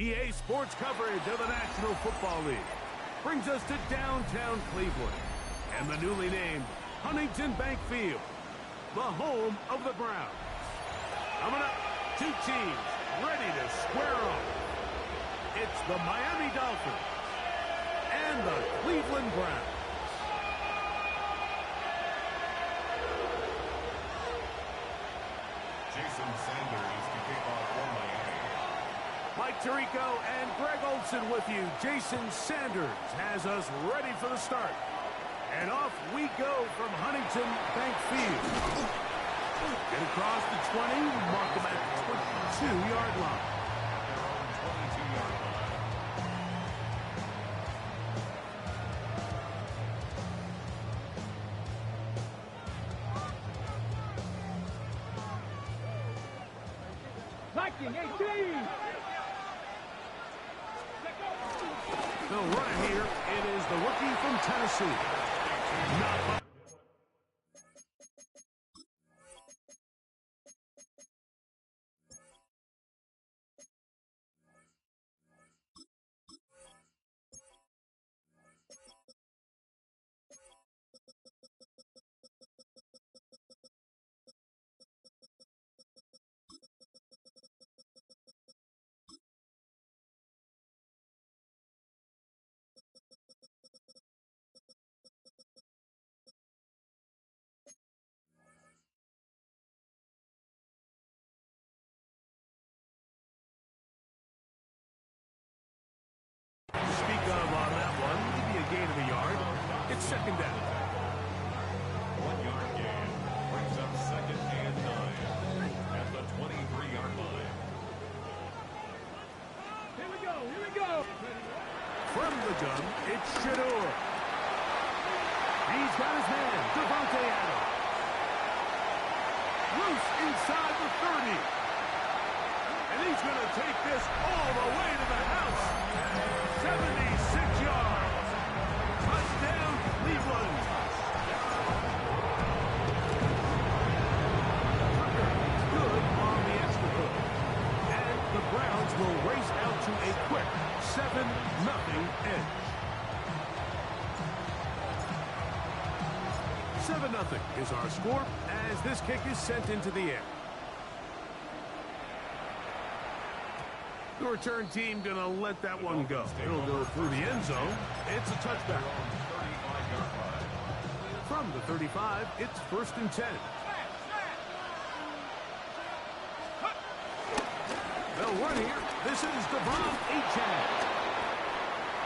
EA Sports coverage of the National Football League brings us to downtown Cleveland and the newly named Huntington Bank Field, the home of the Browns. Coming up, two teams ready to square off. It's the Miami Dolphins and the Cleveland Browns. Jason Sanders to kick off for Miami. Mike Tirico and Greg Olson with you. Jason Sanders has us ready for the start. And off we go from Huntington Bank Field. And across the 20, mark them at the 22-yard line. Their own 22-yard line. Viking 18. They'll run it here. It is the rookie from Tennessee. Not speak of on that one, maybe a gain of a yard. It's second down. 1 yard gain brings up second and 9 at the 23-yard line. Here we go, here we go. From the gun, it's Shador. He's got his man, Devontae Adams. Loose inside the 30. And he's going to take this all the way to the house. 76 yards. Touchdown, Cleveland. Good on the extra point. And the Browns will race out to a quick 7-0 edge. 7-0 is our score as this kick is sent into the air. The return team going to let that one go. It'll go through the end zone. It's a touchback. From the 35, it's 1st and 10. They'll run here. This is Devon Achane.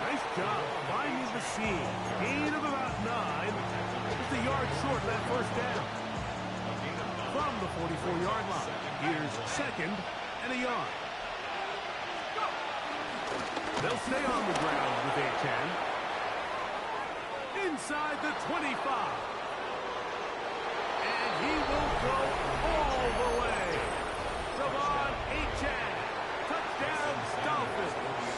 Nice job finding the seam. Gain of about 9. Just a yard short of that first down. From the 44-yard line, here's second and a yard. They'll stay on the ground with Achane. Inside the 25. And he will go all the way. Devon Achane. Touchdown, Dolphins.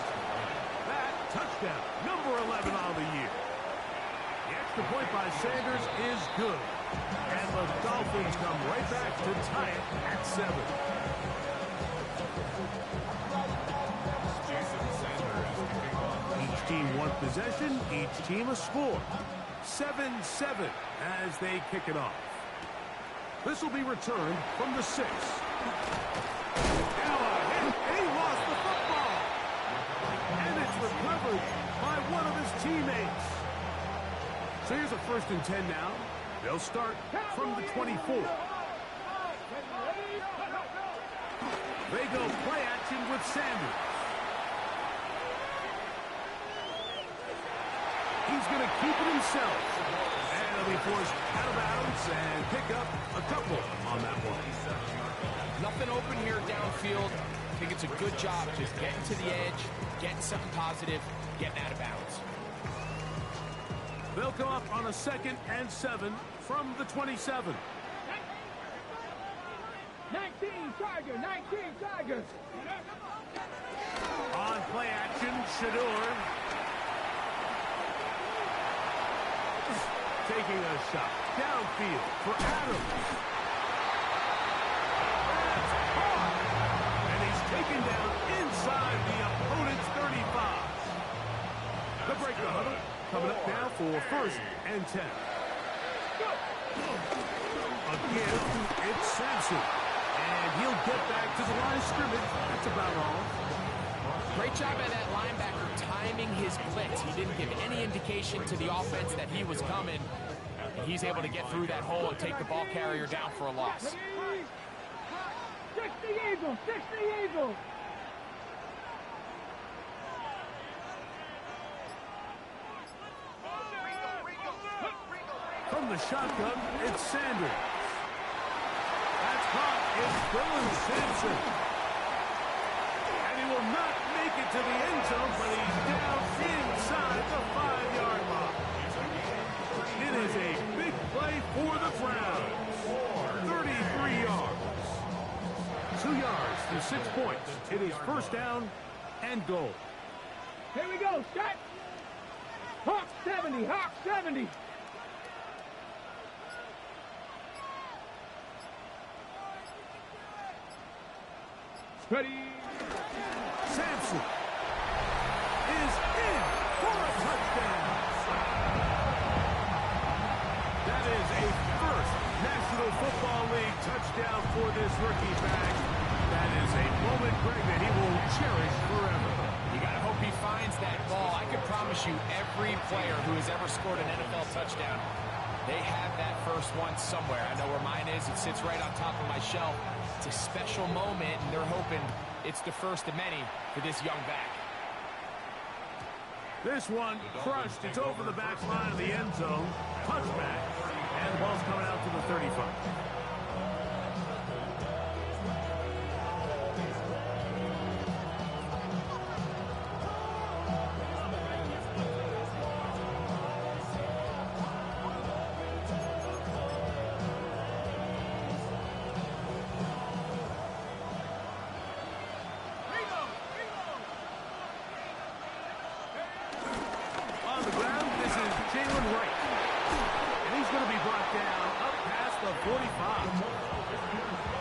That touchdown, number 11 on the year. The extra point by Sanders is good. And the Dolphins come right back to tie it at 7. Each team one possession, each team a score. 7-7 as they kick it off. This will be returned from the 6. Now a hit, and he lost the football. And it's recovered by one of his teammates. So here's a 1st and 10 now. They'll start from the 24. They go play action with Sanders. He's going to keep it himself. And he'll be forced out of bounds and pick up a couple on that one. Nothing open here downfield. I think it's a good job just getting to the edge, getting something positive, getting out of bounds. They'll come up on a 2nd and 7 from the 27. 19 Tigers, 19 Tigers. On play action, Shador. Taking a shot downfield for Adams. That's caught. And he's taken down inside the opponent. First and 10. Again, it's Sampson. And he'll get back to the line of scrimmage. That's about all. Great job by that linebacker timing his blitz. He didn't give any indication to the offense that he was coming. And he's able to get through that hole and take the ball carrier down for a loss. 6 the Eagles, 6 the Eagles. From the shotgun, it's Sanders. That's caught. It's Dylan Sampson. And he will not make it to the end zone, but he's down inside the 5-yard line. It is a big play for the Browns. 33 yards. 2 yards for 6 points. It is first down and goal. Here we go, set. Hawk 70, Hawk 70. Ready. Sampson is in for a touchdown. That is a first National Football League touchdown for this rookie back. That is a moment, Greg, that he will cherish forever. You got to hope he finds that ball. I can promise you every player who has ever scored an NFL touchdown, they have that first one somewhere. I know where mine is. It sits right on top of my shelf. It's a special moment, and they're hoping it's the first of many for this young back. This one crushed. It's over the back line of the end zone. Touchback. And the ball's coming out to the 35.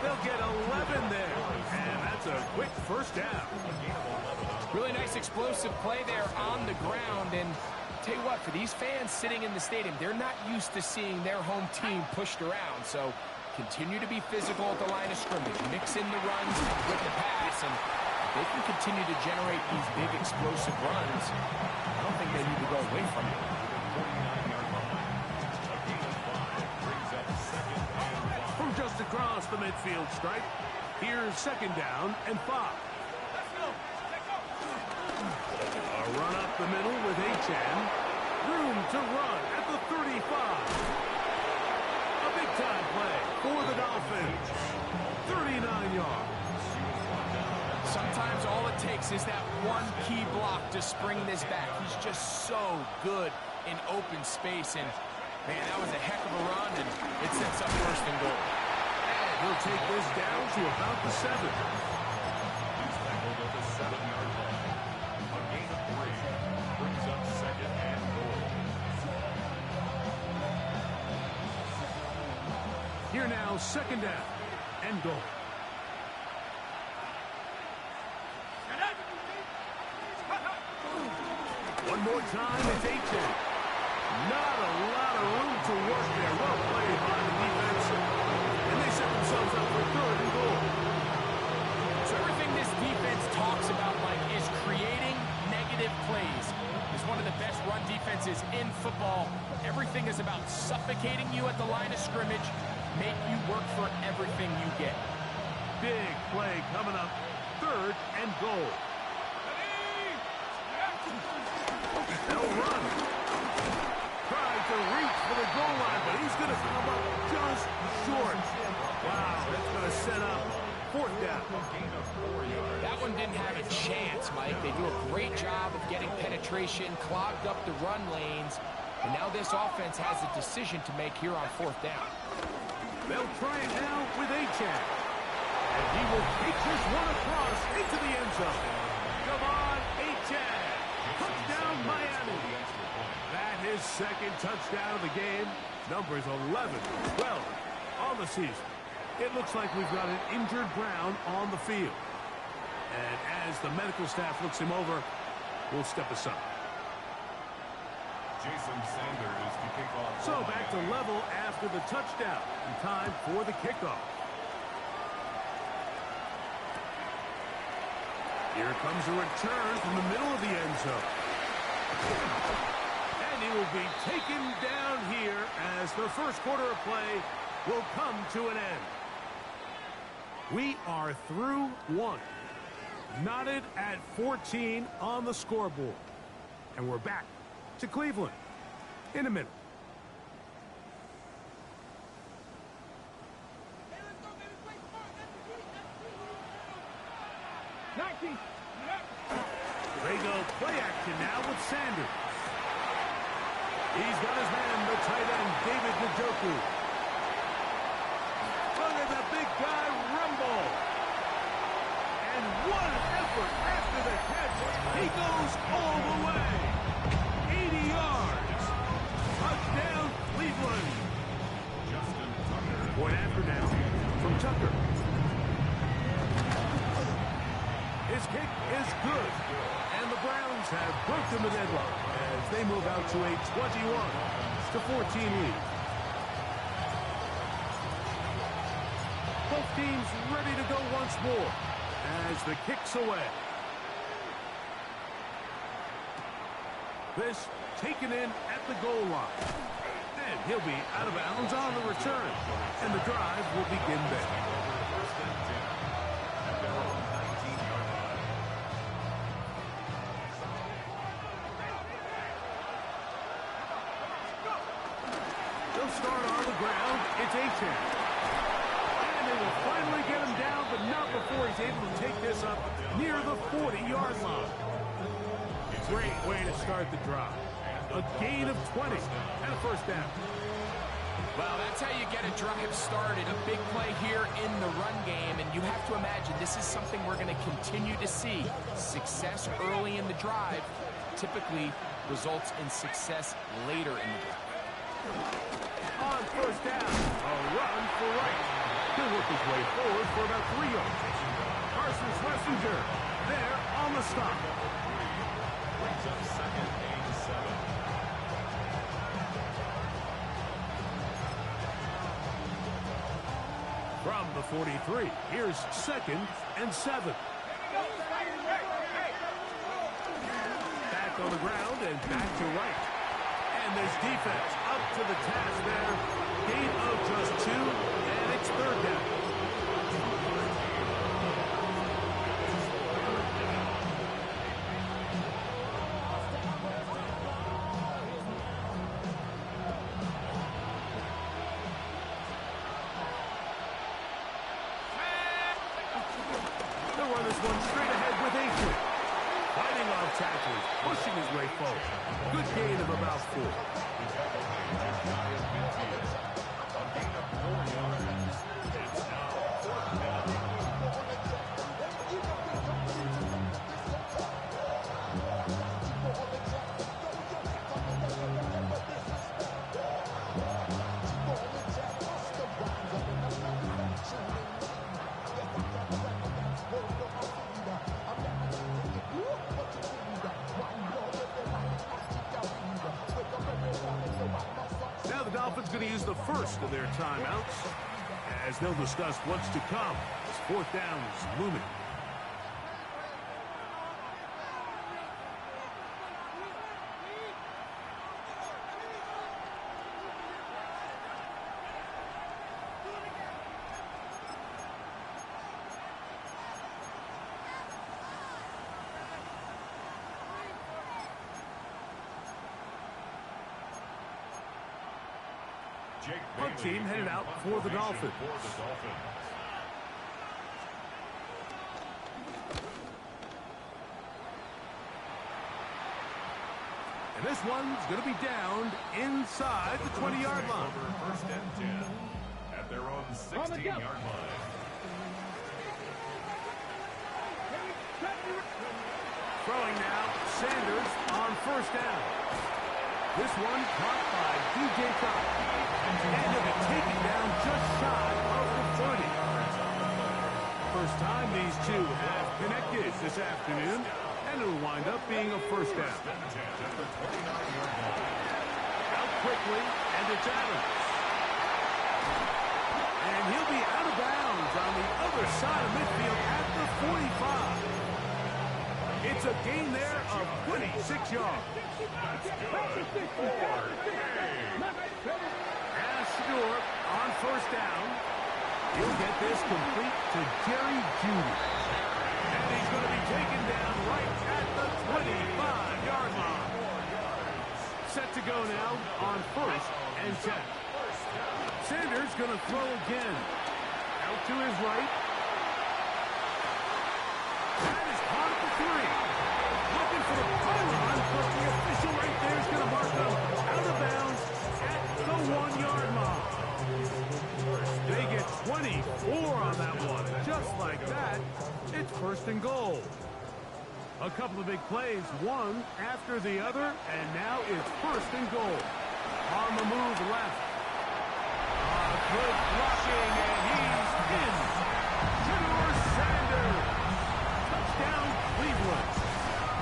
They'll get 11 there, and that's a quick first down. Really nice explosive play there on the ground, and tell you what, for these fans sitting in the stadium, they're not used to seeing their home team pushed around, so continue to be physical at the line of scrimmage, mix in the runs with the pass, and if they can continue to generate these big explosive runs, I don't think they need to go away from it. From just across the midfield stripe, here's second down and 5. A run up the middle with Achane. Room to run at the 35. A big-time play for the Dolphins. 39 yards. Sometimes all it takes is that one key block to spring this back. He's just so good in open space, and man, that was a heck of a run, and it sets up first and goal. And he'll take this down to about the 7. He's tackled at the 7-yard line. A gain of 3 brings up second and goal. Here now, second down and goal. One more time, it's Achane. Not a lot of room to work there. Well played by the defense. And they set themselves up for third and goal. So everything this defense talks about, Mike, is creating negative plays. It's one of the best run defenses in football. Everything is about suffocating you at the line of scrimmage, make you work for everything you get. Big play coming up. Third and goal. They'll run. Tried to reach for the goal line, but he's going to come up just short. Wow, that's going to set up fourth down. That one didn't have a chance, Mike. They do a great job of getting penetration, clogged up the run lanes, and now this offense has a decision to make here on fourth down. They'll try it now with Achane. And he will take this one across into the end zone. Come on, Achane. Touchdown, Miami. That is second touchdown of the game. Numbers 11, 12 on the season. It looks like we've got an injured Brown on the field. And as the medical staff looks him over, we'll step aside. So back to level after the touchdown. And time for the kickoff. Here comes a return from the middle of the end zone. And he will be taken down here as the first quarter of play will come to an end. We are through one. Knotted at 14 on the scoreboard. And we're back to Cleveland in a minute. They go play action now with Sanders. He's got his man, the tight end, David Njoku. Look at the big guy rumble. And what an effort after the catch. He goes all the way. 80 yards. Touchdown, Cleveland. Point after now from Tucker. His kick is good. And the Browns have broken the deadlock as they move out to a 21-14 lead. Both teams ready to go once more as the kick's away. This taken in at the goal line. And he'll be out of bounds on the return. And the drive will begin there. Start on the ground. It's A-Chain. And they will finally get him down, but not before he's able to take this up near the 40-yard line. Great way to start the drive. A gain of 20 and a first down. Well, that's how you get a drive started. A big play here in the run game, and you have to imagine this is something we're going to continue to see. Success early in the drive typically results in success later in the drive. On first down, a run for right. He'll work his way forward for about 3 yards. Carson Schlesinger there on the stop. Brings up second and 7. From the 43, here's second and 7. Back on the ground and back to right. And there's defense up to the task there. Gain of just 2, and it's third down. They'll run this one straight ahead with A-Chain. Fighting off tackles, pushing his way forward. Good gain of about 4. Now the Dolphins going to use the first of their timeouts as they'll discuss what's to come as fourth down is looming. Punt team headed out for the Dolphins. And this one's going to be downed inside the 20-yard line. First and 10 at their own 16-yard line. Throwing now, Sanders on first down. This one caught by D.J. Cox. And he'll be taken down just shy of the 30. First time these two have connected this afternoon, and it'll wind up being a first down. quickly, and it's Adams. And he'll be out of bounds on the other side of midfield at the 45. It's a gain there of 26 yards. As Stewart on first down. He'll get this complete to Jerry Jeudy. And he's going to be taken down right at the 25-yard line. Set to go now on first and 10. Sanders going to throw again. Out to his right. That is caught at the 3. Looking for the pylon, but the official right there is going to mark him out of bounds at the 1-yard line. They get 24 on that one. Just like that, it's first and goal. A couple of big plays, one after the other, and now it's first and goal. On the move left. Good blocking, and he's in. Junior Sanders. Touchdown, Cleveland.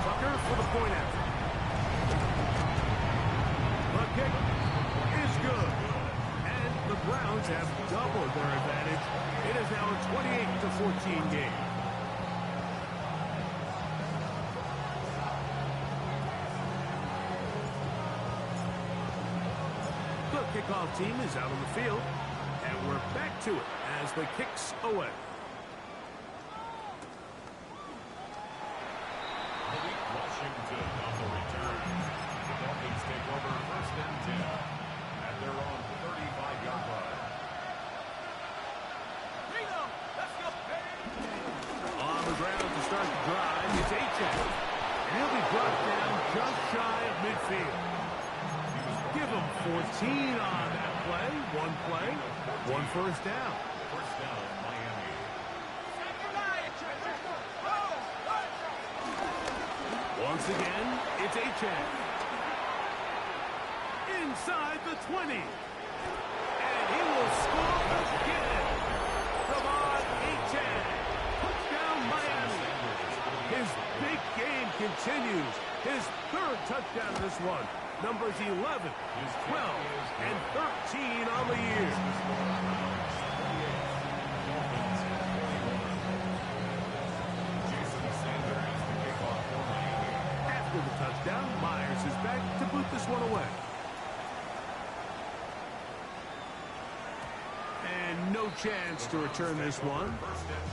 Tucker for the point after. The kick is good. And the Browns have doubled their advantage. It is now a 28-14 game. The kickoff team is out on the field. And we're back to it as the kick's away. Malik Washington on the return. The Dolphins take over first and 10 at their own 35-yard line. On the ground to start the drive, it's Achane. And he'll be brought down just shy of midfield. Give him 14 on that play. One first down. First down, Miami. Once again, it's Achane. Inside the 20. And he will score again. Come on, Achane. Touchdown, Miami. His big game continues. His third touchdown in this one. Numbers 11, 12, and 13 on the year. After the touchdown, Myers is back to boot this one away. And no chance to return this one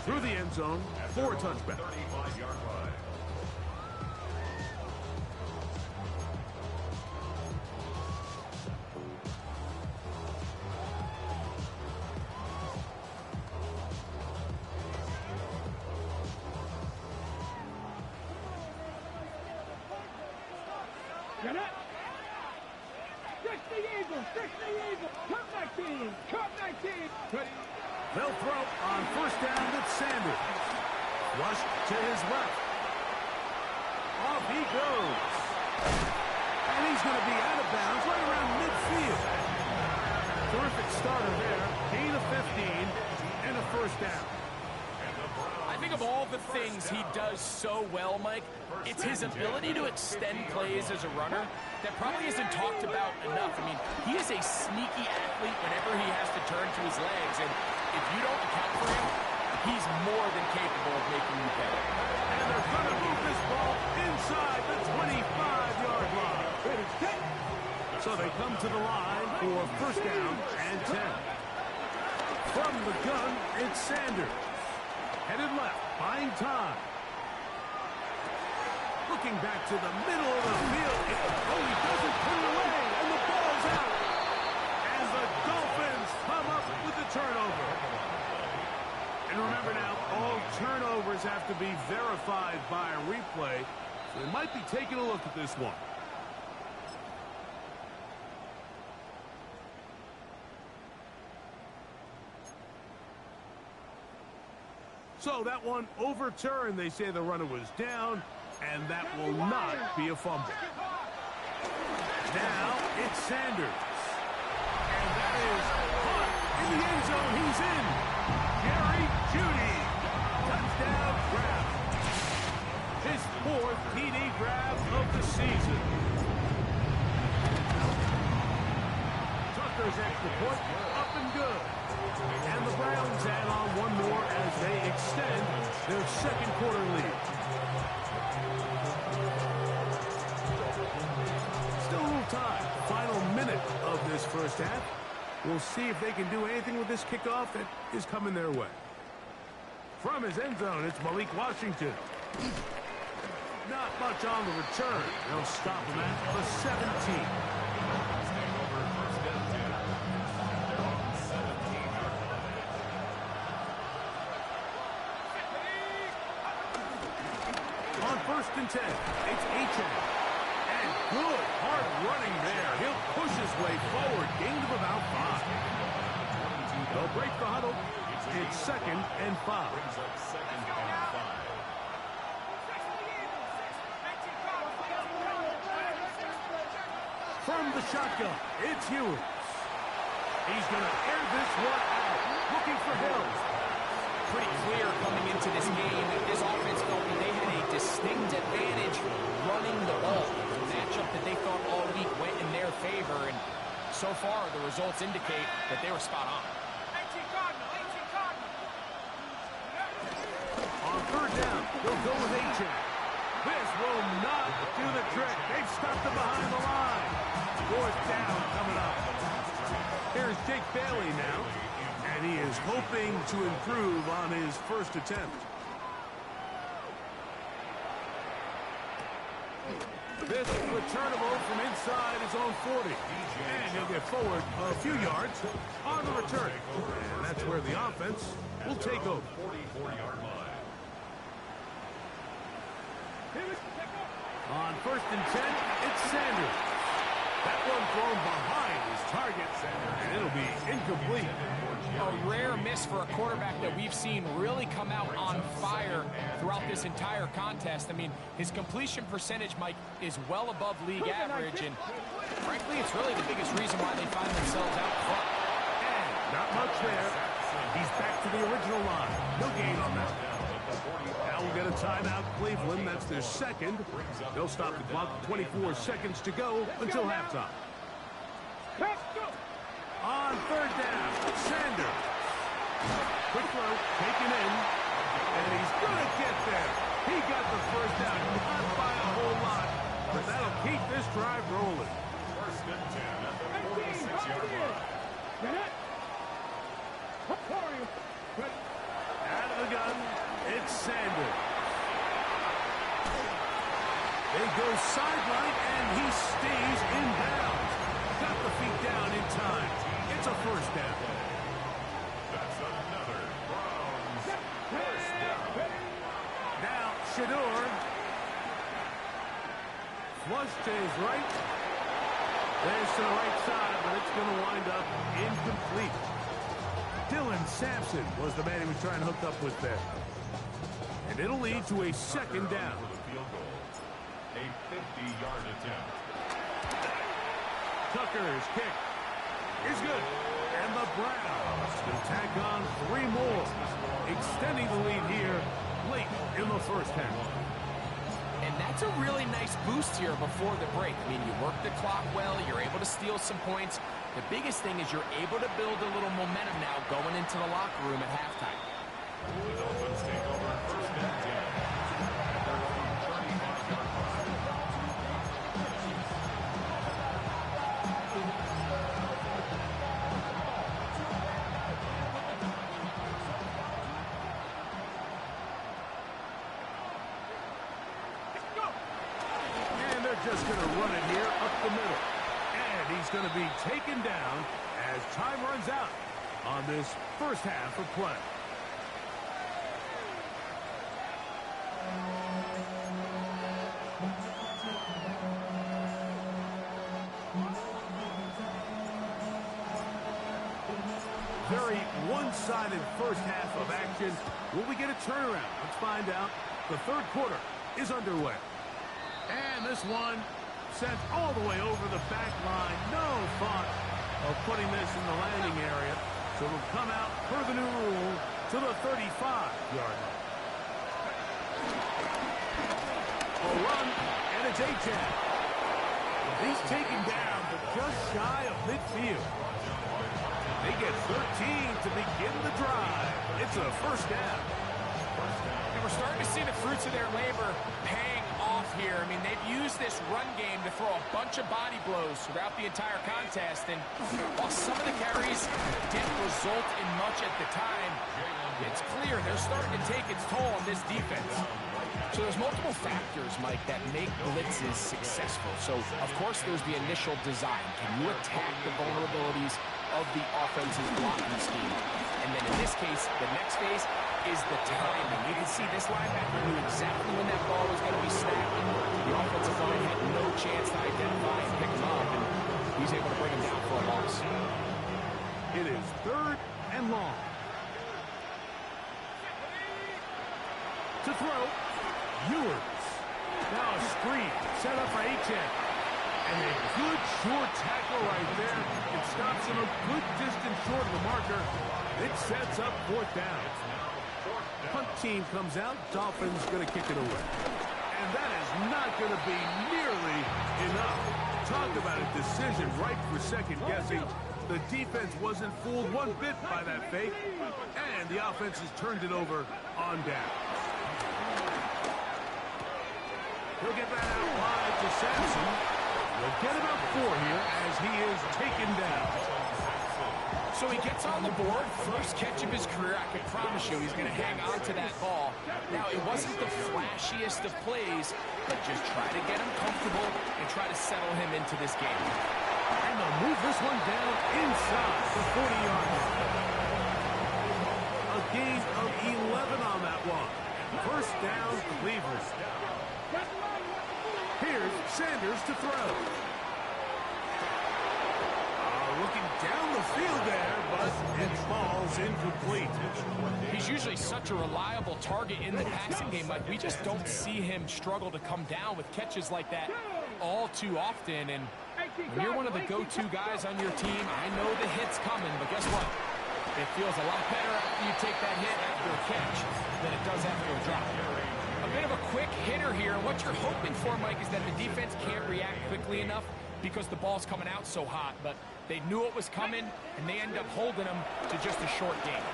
through the end zone for a touchback. 35-yard line. Get it? Fix the Eagles! Fix the Eagles! Cut 19! Cut 19! They'll throw on first down with Sanders. Rushed to his left. Off he goes. And he's going to be out of bounds right around midfield. Terrific starter there. Gain of 15 and a first down. I think of all the things he does so well, Mike, it's his ability to extend plays as a runner that probably isn't talked about enough. I mean, he is a sneaky athlete whenever he has to turn to his legs, and if you don't account for him, he's more than capable of making you pay. And they're going to move this ball inside the 25-yard line. So they come to the line for first down and 10. From the gun, it's Sanders. Headed left, buying time. Looking back to the middle of the field. Oh, he doesn't put it away, and the ball's out. And the Dolphins come up with the turnover. And remember now, all turnovers have to be verified by a replay. So they might be taking a look at this one. So that one overturned. They say the runner was down, and that will not be a fumble. Now it's Sanders. And that is caught in the end zone. He's in. Jerry Jeudy. Touchdown grab. His fourth TD grab of the season. 3-quarter lead. Still a little time. Final minute of this first half. We'll see if they can do anything with this kickoff that is coming their way. From his end zone, it's Malik Washington. Not much on the return. They'll stop him at the 17. On 1st and 10, it's Achane. And good, hard running there. He'll push his way forward. Gain of about 5. They'll break the huddle. It's 2nd and 5. From the shotgun, it's Hewis. He's going to air this one out. Looking for Hills. Pretty clear coming into this game that this offense felt that they had a distinct advantage running the ball. A matchup that they thought all week went in their favor, and so far the results indicate that they were spot on. On 3rd down, they'll go with Achane. This will not do the trick. They've stopped him behind the line. 4th down coming up. Here's Jake Bailey now, and he is hoping to improve on his first attempt. This returnable from inside his own 40. And he'll get forward a few yards on the return. And that's where the offense will take over. 44-yard line. On 1st and 10, it's Sanders. That one thrown behind his target, and it'll be incomplete. A rare miss for a quarterback that we've seen really come out on fire throughout this entire contest. I mean, his completion percentage, Mike, is well above league average, and frankly, it's really the biggest reason why they find themselves out front. And not much there. He's back to the original line. No gain on that. Now we'll get a timeout, Cleveland. That's their 2nd. They'll stop the clock. 24 seconds to go until halftime. On 3rd down, Sanders. Quick throw, taken in, and he's going to get there. He got the 1st down, not by a whole lot, but that'll keep this drive rolling. 1st and 10 at the 46-yard line. Out of the gun, it's Sanders. They go sideline, and he stays in bounds. Got the feet down in time. It's a 1st down. That's another Browns 1st down. Now, Shador. Flush to his right. There's to the right side, but it's going to wind up incomplete. Dylan Sampson was the man he was trying to hook up with there. And it'll lead to a 2nd down. For the field goal. A 50-yard attempt. Tucker's kick is good. And the Browns will tack on 3 more, extending the lead here late in the first half. And that's a really nice boost here before the break. I mean, you work the clock well, you're able to steal some points. The biggest thing is you're able to build a little momentum now going into the locker room at halftime. The Dolphins take over 1st and 10. At their own 35-yard line. And they're just going to run it here up the middle. And he's going to be taken down as time runs out on this first half of play. Very one-sided first half of action. Will we get a turnaround? Let's find out. The 3rd quarter is underway. And this one sent all the way over the back line. No thought of putting this in the landing area. So it'll come out per the new rule to the 35-yard line. A run, and it's Achane. He's taken down, but just shy of midfield. They get 13 to begin the drive. It's a 1st down. And we're starting to see the fruits of their labor paying off here. I mean, they've used this run game to throw a bunch of body blows throughout the entire contest. And while some of the carries didn't result in much at the time, it's clear they're starting to take its toll on this defense. So there's multiple factors, Mike, that make blitzes successful. So, of course, there's the initial design. Can you attack the vulnerabilities of the offense's blocking scheme? And then in this case, the next phase is the timing. You can see this linebacker knew exactly when that ball was going to be snapped. The offensive line had no chance to identify and pick him up, and he's able to bring him down for a loss. It is 3rd and long. To throw, Ewers. Now a screen set up for H.N. And a good short tackle right there. It stops him a good distance short of the marker. It sets up 4th down. Punt team comes out. Dolphins going to kick it away. And that is not going to be nearly enough. Talk about a decision right for second guessing. The defense wasn't fooled one bit by that fake. And the offense has turned it over on down. He'll get that out wide to Sampson. He'll get about 4 here as he is taken down. So he gets on the board, first catch of his career. I can promise you he's going to hang on to that ball. Now, it wasn't the flashiest of plays, but just try to get him comfortable and try to settle him into this game. And they'll move this one down inside the 40-yard line. A gain of 11 on that one. First down, Cleveland. Here's Sanders to throw. Looking down the field there, but it falls incomplete. He's usually such a reliable target in the passing game. Like, we just don't see him struggle to come down with catches like that all too often. And when you're one of the go-to guys on your team, I know the hit's coming, but guess what? It feels a lot better after you take that hit after a catch than it does after a drop. A bit of a quick hitter here. What you're hoping for, Mike, is that the defense can't react quickly enough because the ball's coming out so hot. But they knew it was coming, and they end up holding them to just a short game.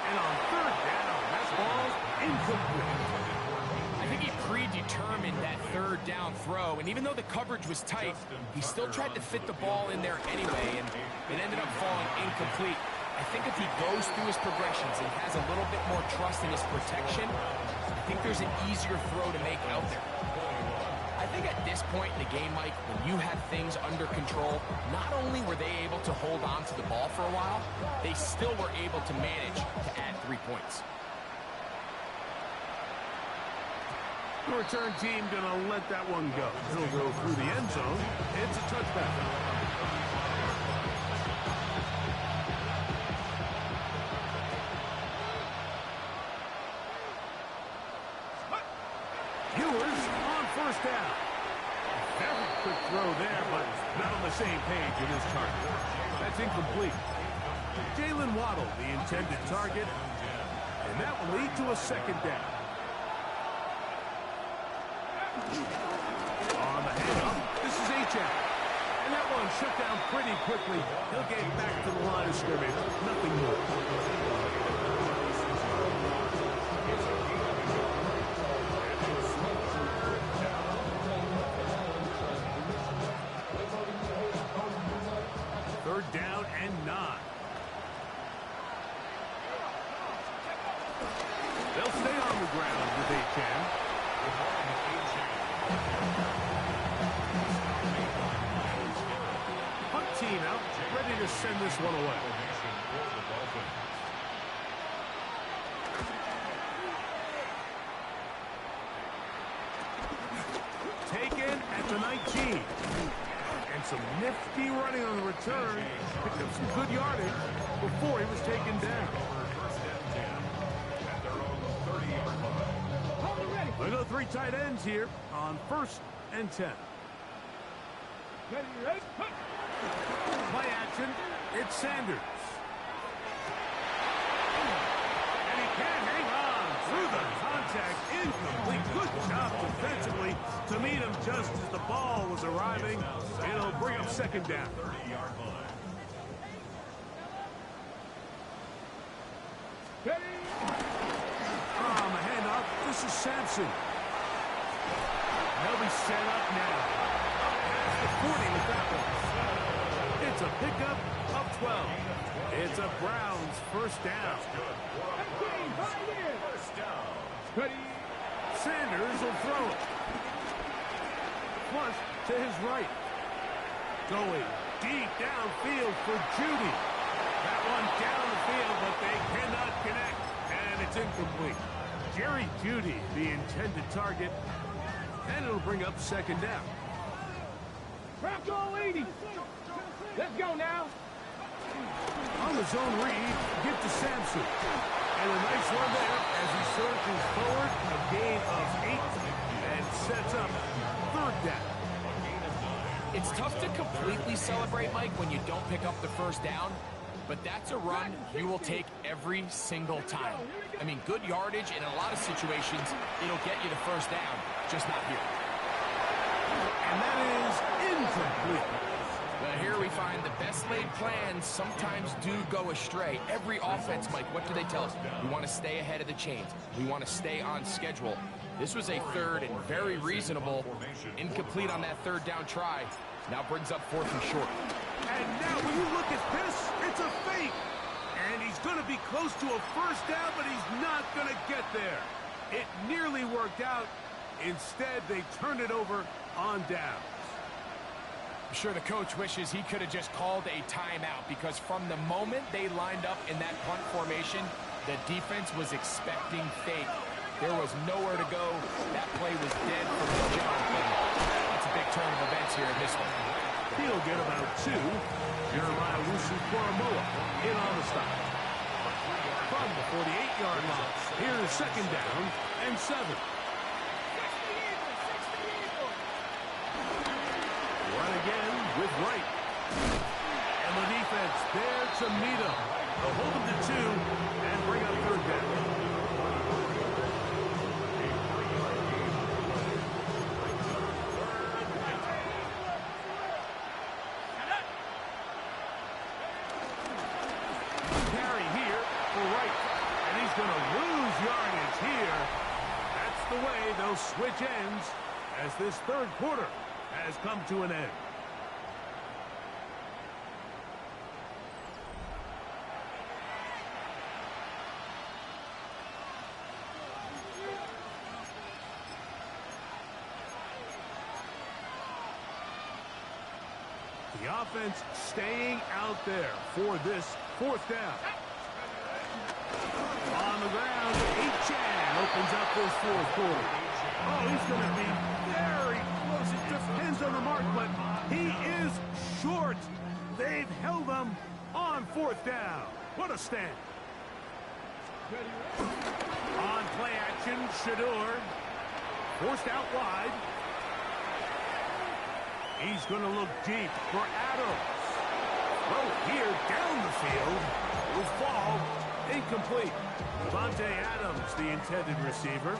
And on 3rd down, that ball's incomplete. I think he predetermined that 3rd down throw, and even though the coverage was tight, he still tried to fit the ball in there anyway, and it ended up falling incomplete. I think if he goes through his progressions and has a little bit more trust in his protection, I think there's an easier throw to make out there. I think at this point in the game, Mike, when you had things under control, not only were they able to hold on to the ball for a while, they still were able to manage to add 3 points. The return team going to let that one go. It'll go through the end zone. It's a touchback. Ewers on 1st down. Very quick throw there, but not on the same page with his target. That's incomplete. Jalen Waddle, the intended target, and that will lead to a 2nd down. On the handoff, this is H.N. And that one shut down pretty quickly. He'll get back to the line of scrimmage. Nothing more. Third down and 9. They'll stay on the ground with H.N. Punt team out, ready to send this one away. Taken at the 19. And some nifty running on the return. Picked up some good yardage before he was taken down. I know 3 tight ends here on 1st and 10. Play action. It's Sanders. And he can't hang on through the contact. Incomplete. Good job defensively to meet him just as the ball was arriving. It'll bring up 2nd down. Ready? On the handoff, this is Sampson. They'll be set up now. Up past the 40 with that one. It's a pickup of 12. It's a Browns first down. 18, 5 in. Ready? Sanders will throw it. Flush to his right. Going deep downfield for Judy. That one down the field, but they cannot connect, and it's incomplete. Jerry Judy, the intended target, and it'll bring up second down. Crack all 80. Let's go now. On the zone read, get to Sampson. And a nice one there as he surges forward, a gain of 8, and sets up third down. It's tough to completely celebrate, Mike, when you don't pick up the first down, but that's a run you will take every single time. I mean, good yardage, and in a lot of situations, it'll get you the first down, just not here. And that is incomplete. But here we find the best laid plans sometimes do go astray. Every offense, Mike, what do they tell us? We want to stay ahead of the chains. We want to stay on schedule. This was a third and very reasonable. Incomplete on that third down try. Now brings up fourth and short. And now when you look at this, it's a fake. And he's going to be close to a first down, but he's not going to get there. It nearly worked out. Instead, they turned it over on downs. I'm sure the coach wishes he could have just called a timeout, because from the moment they lined up in that punt formation, the defense was expecting fake. There was nowhere to go. That play was dead from the jump. And that's a big turn of events here in this one. He'll get about 2. Jeremiah Wusu-Koramoah in on the stop. From the 48-yard line, here's second down and 7. Run again with Wright. And the defense there to meet him. They'll hold him to 2 and bring up third down. Carry here for Wright. And he's going to lose yardage here. That's the way they'll switch ends as this third quarter has come to an end. The offense staying out there for this fourth down. On the ground, H.N. opens up this fourth quarter. Oh, he's going to be very close. It depends on the mark, but he is short. They've held him on fourth down. What a stand. On play action, Shador. Forced out wide. He's going to look deep for Adams. Oh, here down the field will fall incomplete. Devontae Adams, the intended receiver.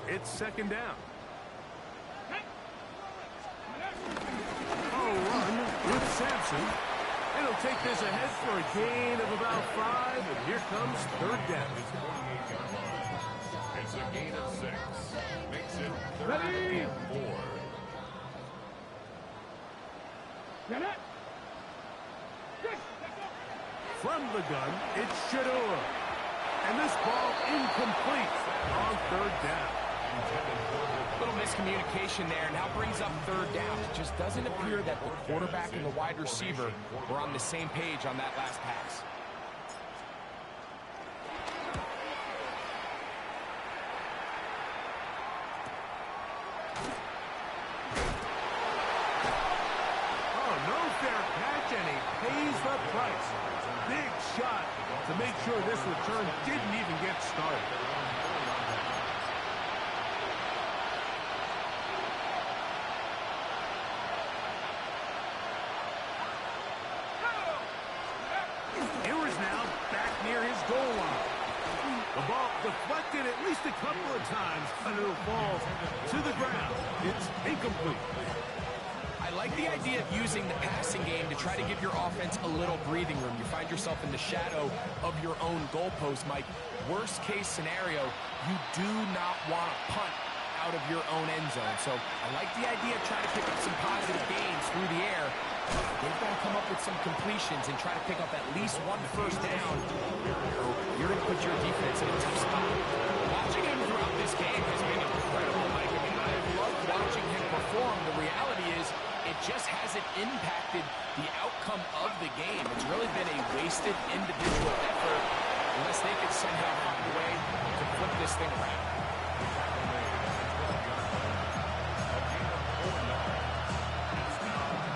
It's second down. Oh, run with Sampson. It'll take this ahead for a gain of about 5, and here comes third down. It's a gain of 6. Makes it third Ready? and 4. Get it. From the gun, it's Shador. And this ball incomplete on third down. Little miscommunication there. Now brings up third down. It just doesn't appear that the quarterback and the wide receiver were on the same page on that last pass. Oh, no fair catch, and he pays the price. Big shot to make sure this return didn't even get started. Ewers now back near his goal line. The ball deflected at least a couple of times, and it'll fall to the ground. It's incomplete. I like the idea of using the passing game to try to give your offense a little breathing room. You find yourself in the shadow of your own goalpost, Mike. Worst case scenario, you do not want to punt out of your own end zone. So I like the idea of trying to pick up some positive gains through the air. They've got to come up with some completions and try to pick up at least one first down. You're going to put your defense in a tough spot. Watching him throughout this game has been incredible, Mike. I mean, I've loved watching him perform. The reality is it just hasn't impacted the outcome of the game. It's really been a wasted individual effort unless they could somehow find a way to flip this thing around.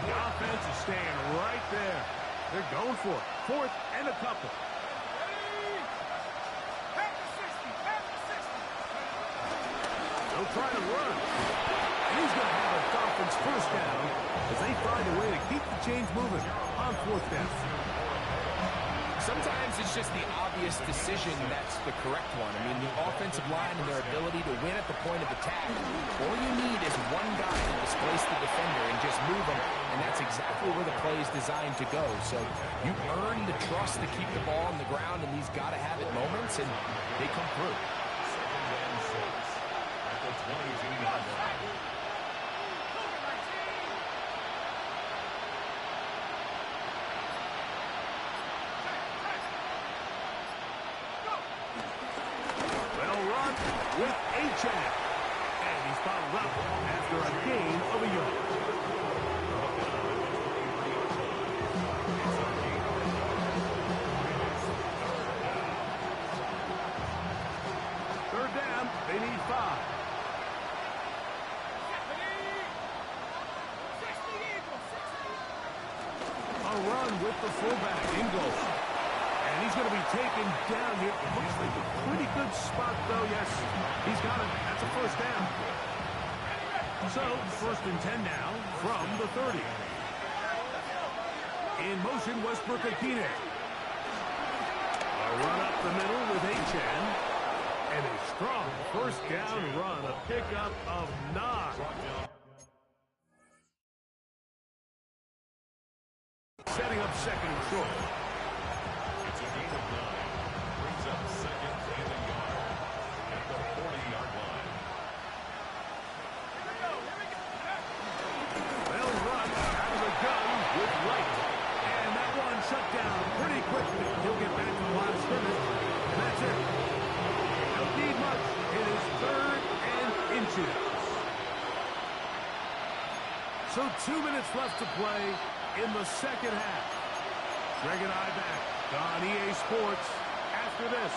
The offense is staying right there. They're going for it. 4th and a couple. They'll try to run. And he's going to have a Dolphins first down as they find a way to keep the chains moving on 4th down. Sometimes it's just the obvious decision that's the correct one. I mean, the offensive line and their ability to win at the point of attack, all you need is one guy to displace the defender and just move him, and that's exactly where the play is designed to go. So you earn the trust to keep the ball on the ground in these gotta-have-it moments, and they come through. 2nd and 6 at the 22-yard line. With H.N. And he's followed up after a gain of a yard. Third down, they need 5. A run with the fullback, Ingle. And he's going to be taken down here. It looks like a pretty good spot, though. Yes, he's got it. That's a first down. So, 1st and 10 now from the 30. In motion, Westbrook-Akine. A run up the middle with H.N. And a strong first down run. A pickup of 9. Setting up 2nd and short. It's a gain of 9. Brings up 2nd and a yard at the 40-yard line. Well run out of the gun with Wright. And that one shut down pretty quickly. He'll get back to the line of scrimmage. And that's it. Don't need much. It is 3rd and inches. So 2 minutes left to play in the 2nd half. Greg and I back on EA Sports. After this,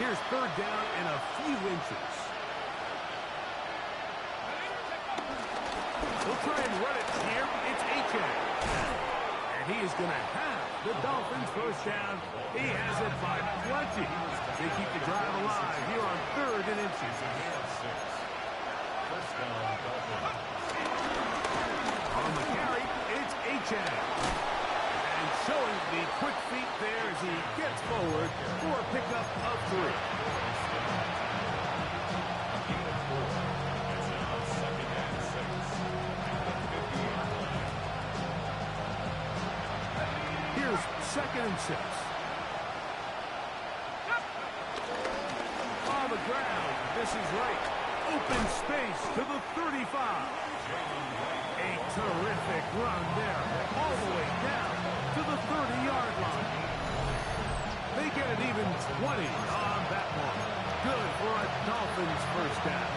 here's 3rd down and a few inches. We'll try and run it here. It's H.N. And he is going to have the Dolphins first down. He has it by plenty. They keep the drive alive here on 3rd and inches. First down, Dolphins. On the carry, it's H.N. And showing the quick feet there as he gets forward for a pickup of 3. Here's 2nd and 6. On the ground, this is right. Open space to the 35. A terrific run there, all the way down to the 30-yard line. They get an even 20 on that one. Good for a Dolphins first down.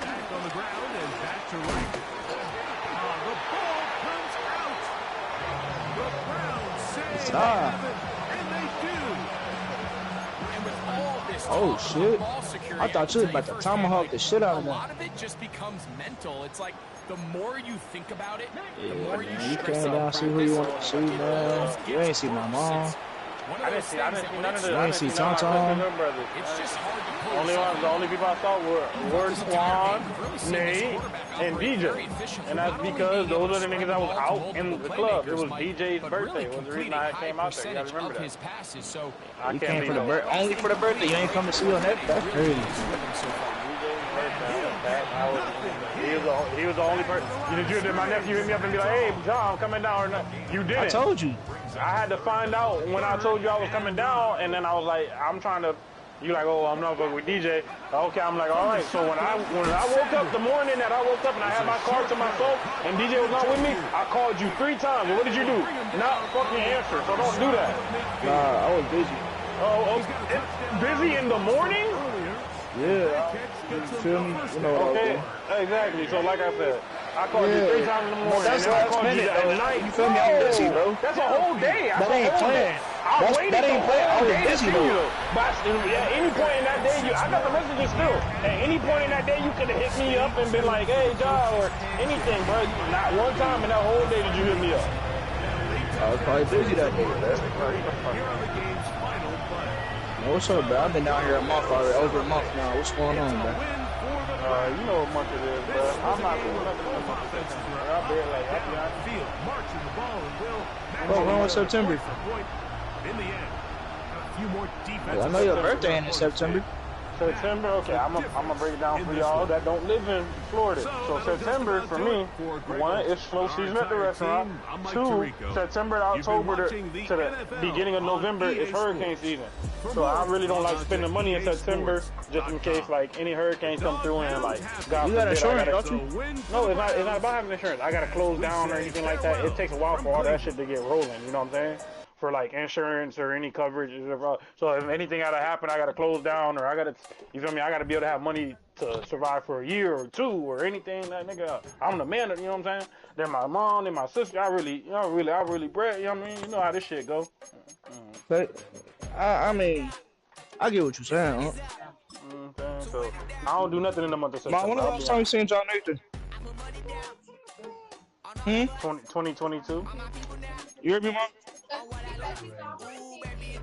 Back on the ground and back to right. The ball comes out. The Browns say they have it, and they do. And with all this Oh, talk shit. about ball security, I thought you was about to tomahawk the shit out of a them. lot of it just becomes mental. It's like the more you think about it, the Yeah, more you man, you stress came out down, see who you want to see, practice. It man. always You gets ain't see my worse. mom. One I of didn't those see things that when none of it's the. You I ain't didn't see see none of Tom my Tom? Clifton brothers. it's just hard to pull yourself The only people I saw were Swan, Nate, and DJ. And that's because those are the niggas that was out in the club. It was DJ's birthday. Was the reason I came out there. You gotta remember that. So I You can't came leave for the that. only for the birthday. You ain't come to see on that. That's crazy. He was the only person. Did my nephew hit me up and be like, "Hey, John, I'm coming down," or not? You didn't. I told you. I had to find out when I told you I was coming down, and then I was like, I'm trying to. You like, oh, I'm not fucking with DJ. Okay, I'm like, all right. So when I woke up the morning that I woke up and I had my car to myself and DJ was not with me, I called you 3 times. What did you do? Not fucking answer. So don't do that. Nah, I was busy. Busy in the morning? Yeah. You feel me? You know what Okay, exactly. So like I said, I called you 3 times in the morning. That's and then I last called you minute, at though. night. You feel me? I'm busy, bro. That's a whole day. That ain't planned. I waited That ain't planned. I was busy, though. But at any point in that day, I got the messages still. At any point in that day, you could have hit me up and been like, hey, John, or anything, bro. Not one time in that whole day did you hit me up. I was probably busy that day, bro. What's up, bro? I've been down here a month already, over a month now. What's going on, bro? You know what month it is, bro. I'm not doing nothing in the month of September. I'll be like, I'll be honest. What's wrong with September? In the end, a few more I know your birthday ain't in September. September, okay, I'm gonna break it down for y'all that don't live in Florida. So September for me, 1, it's slow season at the restaurant. 2, September to October to the beginning of November is hurricane season. So I really don't like spending money in September just in case like any hurricanes come through and like God You got forbid, insurance, don't you? No, it's not about having insurance. I gotta close down or anything like that. It takes a while for all that shit to get rolling. You know what I'm saying? For like insurance or any coverage. So if anything gotta happen, I gotta close down or I gotta, you feel me? I gotta be able to have money to survive for a year or 2 or anything. That nigga, I'm the man. You know what I'm saying? Then my mom, then my sister. I really bred. You know what I mean? You know how this shit go. But I mean, I get what you're saying, huh? So I don't do nothing in the month of September. When the last time you seen John Nathan? 2022. You heard me, Mom?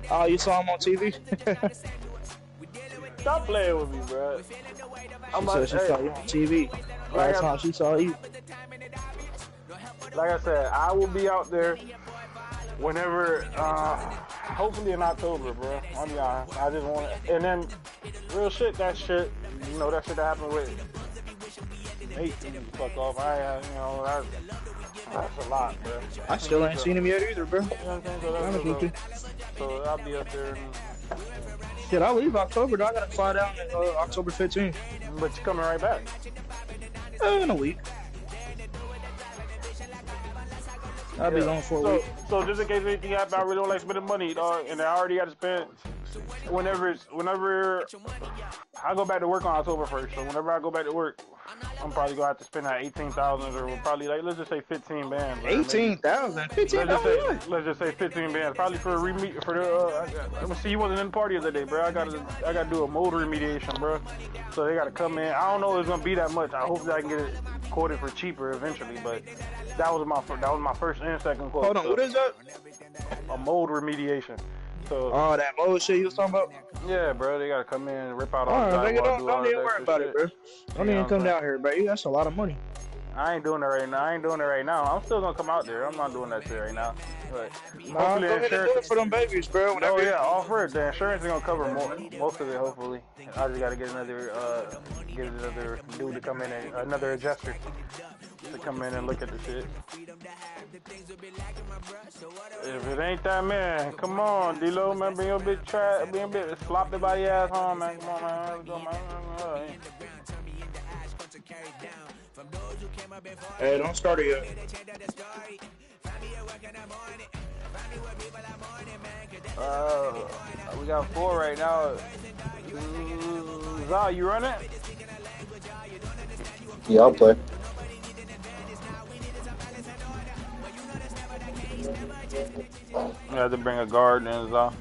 Oh, you saw him on TV? Stop playing with me, bro. She saw you on TV. Last time she saw you. Like I said, I will be out there whenever, hopefully in October, bro. I'll be honest. I just want to, and then real shit, that shit that happened with Nate, fuck off. That's a lot, bro. I still ain't seen him yet either, bro. You know what I'm saying? So I'll be up there. Shit, I leave October, though. I gotta fly down October 15th. But you're coming right back. In a week. I'll be gone for a week. So just in case anything happens, I really don't like spending money, dog. And I already got to spend whenever I go back to work on October 1st. So whenever I go back to work, I'm probably gonna have to spend that 18,000 or probably like let's just say 15 bands. 18,000? 15,000? Let's just say 15 bands. Probably for a remediation for the. Let me see, you wasn't in the party the other day, bro. I gotta do a mold remediation, bro. So they gotta come in. I don't know if it's gonna be that much. I hope that I can get it quoted for cheaper eventually, but that was my first and second quote. Hold on, what is that? A mold remediation. So, that mold shit you was talking about? Yeah, bro, they gotta come in and rip out all Alright, the nigga, drywall. don't even worry about it, bro. Don't even come down here, bro. That's a lot of money. I ain't doing it right now. I'm still gonna come out there. I'm not doing that shit right now. But go ahead and do it for them babies, bro. Oh yeah, offer it. The insurance is gonna cover most of it, hopefully. I just gotta get another dude to come in and another adjuster to come in and look at the shit. If it ain't that, man, come on, D-Lo, man, bring your bitch sloppy body ass home, man. Come on, man. Let's go, man. Hey, don't start it yet. We got 4 right now. Zal, you running? Yeah, I'll play. I have to bring a guard in, Zal.